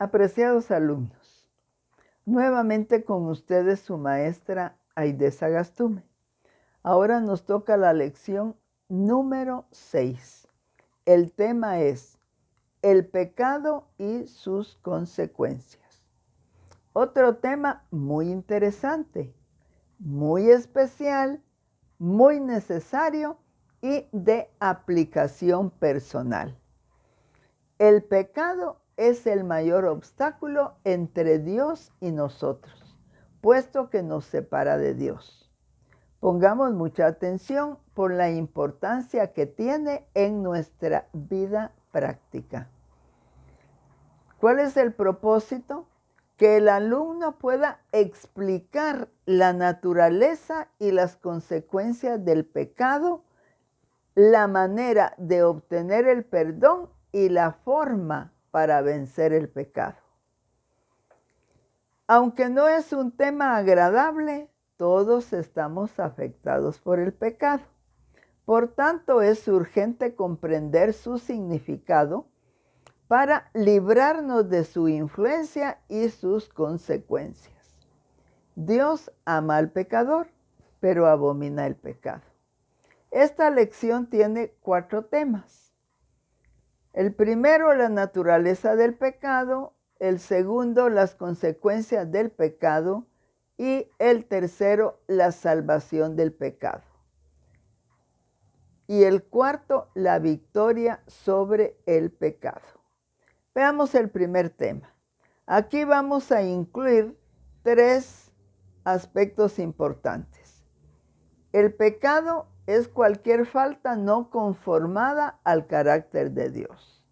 Apreciados alumnos, nuevamente con ustedes su maestra Aide Sagastume. Ahora nos toca la lección número 6. El tema es el pecado y sus consecuencias. Otro tema muy interesante, muy especial, muy necesario y de aplicación personal. El pecado es el mayor obstáculo entre Dios y nosotros, puesto que nos separa de Dios. Pongamos mucha atención por la importancia que tiene en nuestra vida práctica. ¿Cuál es el propósito? Que el alumno pueda explicar la naturaleza y las consecuencias del pecado, la manera de obtener el perdón y la forma para vencer el pecado. Aunque no es un tema agradable, todos estamos afectados por el pecado. Por tanto, es urgente comprender su significado para librarnos de su influencia y sus consecuencias. Dios ama al pecador, pero abomina el pecado. Esta lección tiene 4 temas. El primero, la naturaleza del pecado. El segundo, las consecuencias del pecado. Y el tercero, la salvación del pecado. Y el cuarto, la victoria sobre el pecado. Veamos el primer tema. Aquí vamos a incluir 3 aspectos importantes. El pecado es cualquier falta no conformada al carácter de Dios.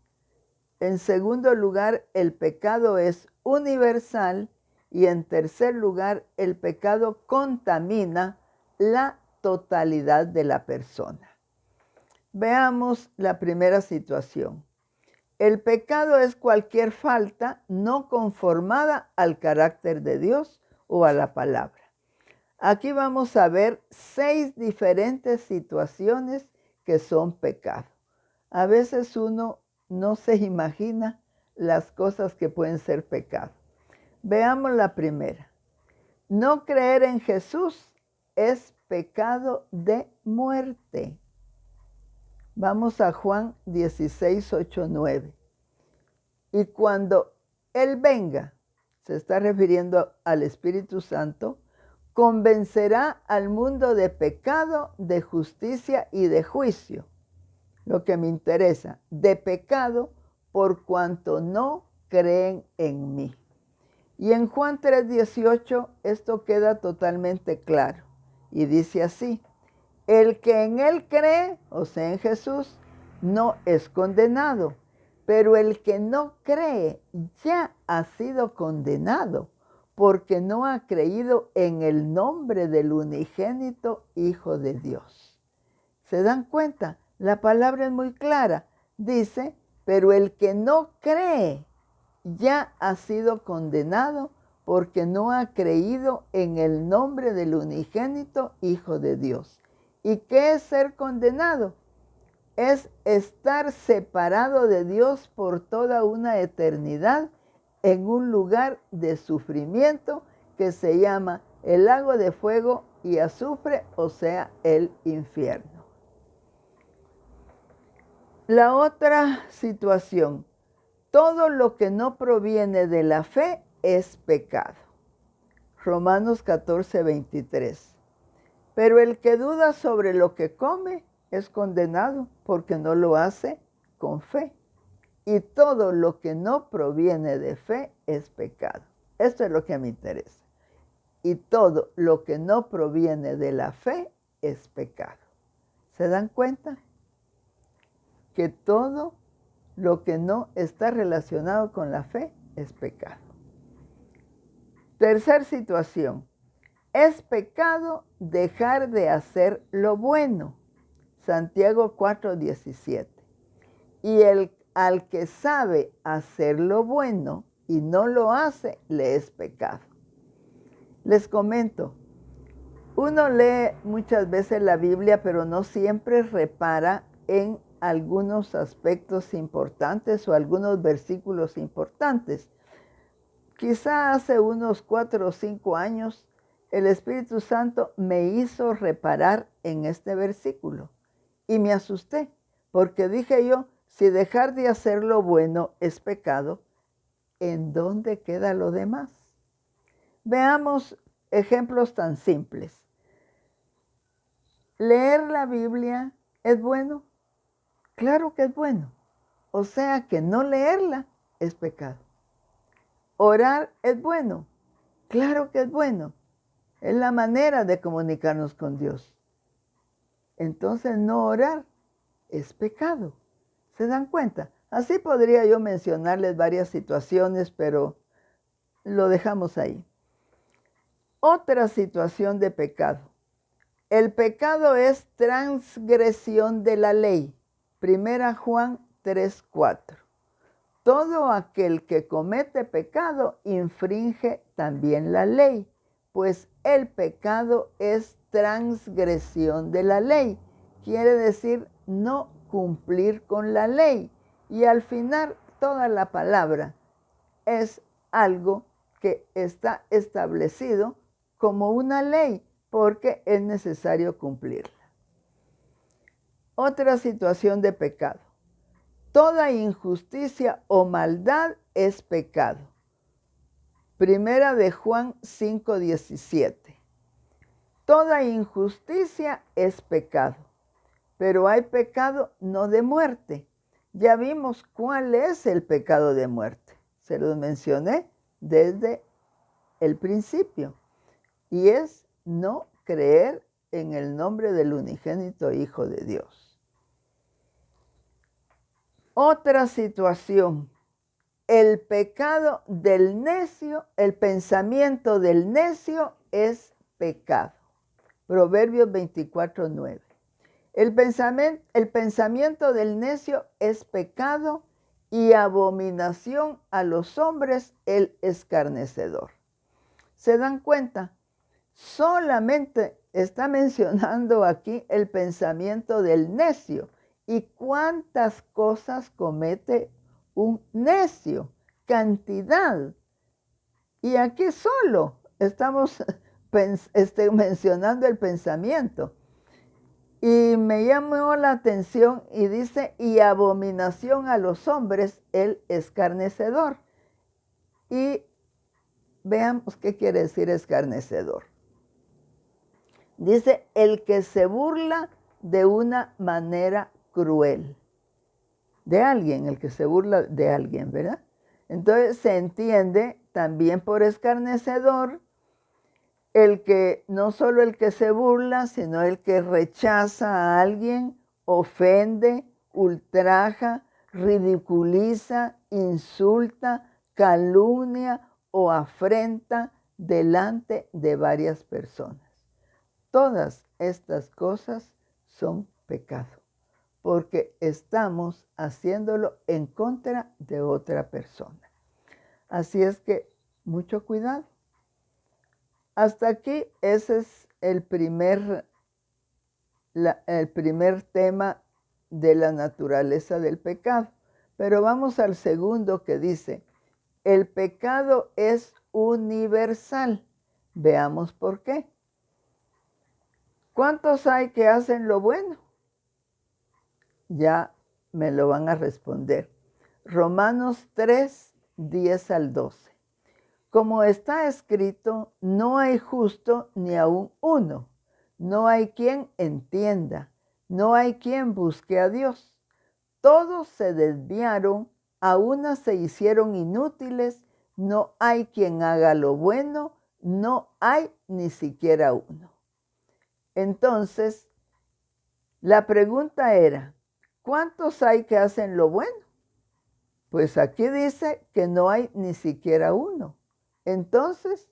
En segundo lugar, el pecado es universal. Y en tercer lugar, el pecado contamina la totalidad de la persona. Veamos la primera situación. El pecado es cualquier falta no conformada al carácter de Dios o a la palabra. Aquí vamos a ver 6 diferentes situaciones que son pecado. A veces uno no se imagina las cosas que pueden ser pecado. Veamos la primera. No creer en Jesús es pecado de muerte. Vamos a Juan 16, 8, 9. Y cuando Él venga, se está refiriendo al Espíritu Santo, convencerá al mundo de pecado, de justicia y de juicio. Lo que me interesa, de pecado por cuanto no creen en mí. Y en Juan 3:18 esto queda totalmente claro. Y dice así, el que en Él cree, o sea en Jesús, no es condenado. Pero el que no cree ya ha sido condenado, porque no ha creído en el nombre del unigénito Hijo de Dios. ¿Se dan cuenta? La palabra es muy clara. Dice, pero el que no cree ya ha sido condenado, porque no ha creído en el nombre del unigénito Hijo de Dios. ¿Y qué es ser condenado? Es estar separado de Dios por toda una eternidad en un lugar de sufrimiento que se llama el lago de fuego y azufre, o sea, el infierno. La otra situación, todo lo que no proviene de la fe es pecado. Romanos 14, 23. Pero el que duda sobre lo que come es condenado porque no lo hace con fe. Y todo lo que no proviene de fe es pecado. Esto es lo que me interesa. Y todo lo que no proviene de la fe es pecado. ¿Se dan cuenta? Que todo lo que no está relacionado con la fe es pecado. Tercer situación. Es pecado dejar de hacer lo bueno. Santiago 4:17. Y al que sabe hacer lo bueno y no lo hace, le es pecado. Les comento, uno lee muchas veces la Biblia, pero no siempre repara en algunos aspectos importantes o algunos versículos importantes. Quizá hace unos 4 o 5 años el Espíritu Santo me hizo reparar en este versículo y me asusté porque dije yo, si dejar de hacer lo bueno es pecado, ¿en dónde queda lo demás? Veamos ejemplos tan simples. ¿Leer la Biblia es bueno? Claro que es bueno. O sea que no leerla es pecado. ¿Orar es bueno? Claro que es bueno. Es la manera de comunicarnos con Dios. Entonces no orar es pecado. ¿Se dan cuenta? Así podría yo mencionarles varias situaciones, pero lo dejamos ahí. Otra situación de pecado. El pecado es transgresión de la ley. 1 Juan 3:4. Todo aquel que comete pecado infringe también la ley, pues el pecado es transgresión de la ley. Quiere decir no cumplir con la ley. Y al final toda la palabra es algo que está establecido como una ley, porque es necesario cumplirla. Otra situación de pecado. Toda injusticia o maldad es pecado. 1 de Juan 5:17. Toda injusticia es pecado, pero hay pecado no de muerte. Ya vimos cuál es el pecado de muerte. Se los mencioné desde el principio. Y es no creer en el nombre del unigénito Hijo de Dios. Otra situación, el pecado del necio, el pensamiento del necio es pecado. Proverbios 24:9. El pensamiento del necio es pecado y abominación a los hombres el escarnecedor. ¿Se dan cuenta? Solamente está mencionando aquí el pensamiento del necio. ¿Y cuántas cosas comete un necio? Cantidad. Y aquí solo estamos mencionando el pensamiento. Y me llamó la atención y dice, y abominación a los hombres el escarnecedor. Y veamos qué quiere decir escarnecedor. Dice, el que se burla de una manera cruel. De alguien, el que se burla de alguien, ¿verdad? Entonces se entiende también por escarnecedor el que, no solo el que se burla, sino el que rechaza a alguien, ofende, ultraja, ridiculiza, insulta, calumnia o afrenta delante de varias personas. Todas estas cosas son pecado, porque estamos haciéndolo en contra de otra persona. Así es que mucho cuidado. Hasta aquí ese es el primer tema de la naturaleza del pecado. Pero vamos al segundo que dice, el pecado es universal. Veamos por qué. ¿Cuántos hay que hacen lo bueno? Ya me lo van a responder. Romanos 3, 10 al 12. Como está escrito, no hay justo ni aun uno. No hay quien entienda. No hay quien busque a Dios. Todos se desviaron, a una se hicieron inútiles. No hay quien haga lo bueno. No hay ni siquiera uno. Entonces, la pregunta era, ¿cuántos hay que hacen lo bueno? Pues aquí dice que no hay ni siquiera uno. Entonces,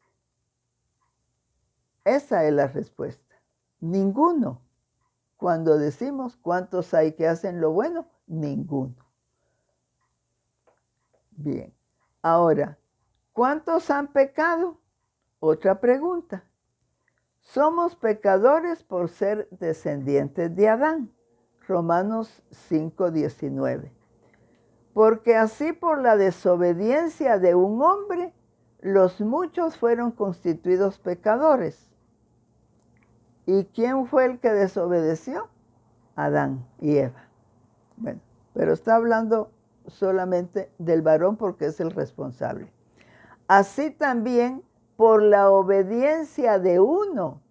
esa es la respuesta. Ninguno. Cuando decimos cuántos hay que hacen lo bueno, ninguno. Bien. Ahora, ¿cuántos han pecado? Otra pregunta. Somos pecadores por ser descendientes de Adán. Romanos 5:19. Porque así por la desobediencia de un hombre los muchos fueron constituidos pecadores. ¿Y quién fue el que desobedeció? Adán y Eva. Bueno, pero está hablando solamente del varón porque es el responsable. Así también por la obediencia de uno,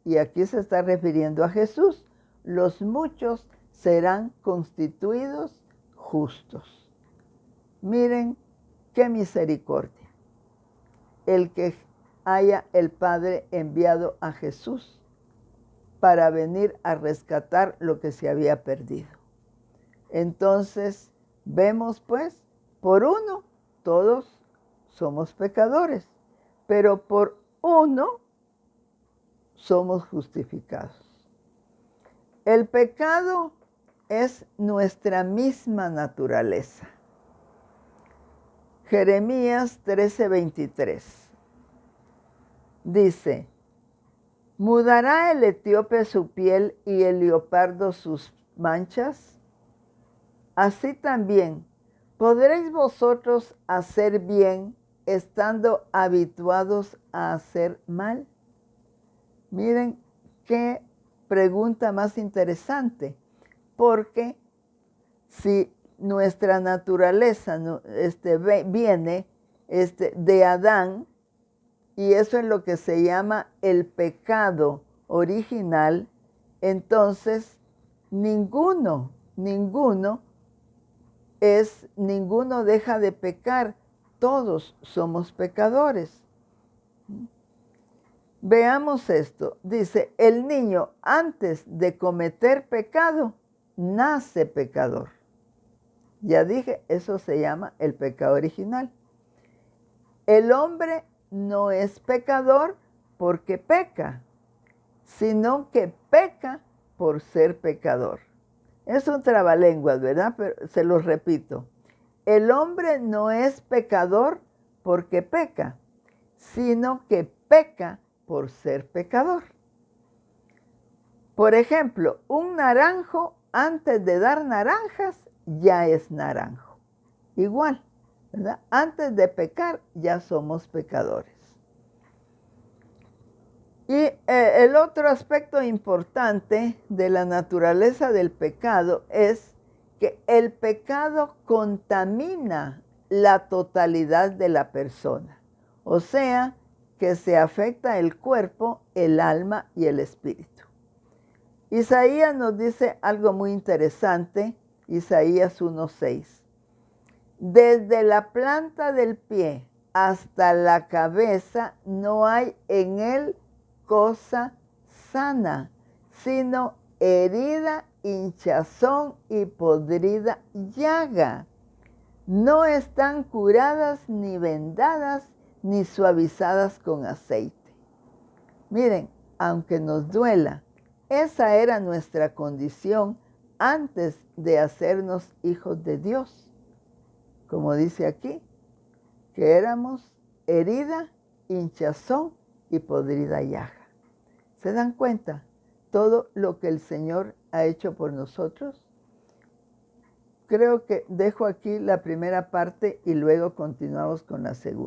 y aquí se está refiriendo a Jesús, los muchos serán constituidos justos. Miren qué misericordia. El que haya el Padre enviado a Jesús para venir a rescatar lo que se había perdido. Entonces, vemos pues, por uno, todos somos pecadores, pero por uno somos justificados. El pecado es nuestra misma naturaleza. Jeremías 13:23 dice: ¿mudará el etíope su piel y el leopardo sus manchas? Así también, ¿podréis vosotros hacer bien estando habituados a hacer mal? Miren qué pregunta más interesante, porque si nuestra naturaleza viene de Adán, y eso es lo que se llama el pecado original, entonces ninguno deja de pecar, todos somos pecadores. Veamos esto, dice, el niño antes de cometer pecado, nace pecador. Ya dije, eso se llama el pecado original. El hombre no es pecador porque peca, sino que peca por ser pecador. Es un trabalenguas, ¿verdad? Pero se los repito. El hombre no es pecador porque peca, sino que peca por ser pecador. Por ejemplo, un naranjo antes de dar naranjas ya es naranjo. Igual, ¿verdad? Antes de pecar ya somos pecadores. Y el otro aspecto importante de la naturaleza del pecado es que el pecado contamina la totalidad de la persona. O sea, que se afecta el cuerpo, el alma y el espíritu. Isaías nos dice algo muy interesante, Isaías 1:6. Desde la planta del pie hasta la cabeza no hay en él cosa sana, sino herida, hinchazón y podrida llaga. No están curadas ni vendadas ni suavizadas con aceite. Miren, aunque nos duela, esa era nuestra condición antes de hacernos hijos de Dios. Como dice aquí, que éramos herida, hinchazón y podrida llaga. ¿Se dan cuenta todo lo que el Señor ha hecho por nosotros? Creo que dejo aquí la primera parte y luego continuamos con la segunda.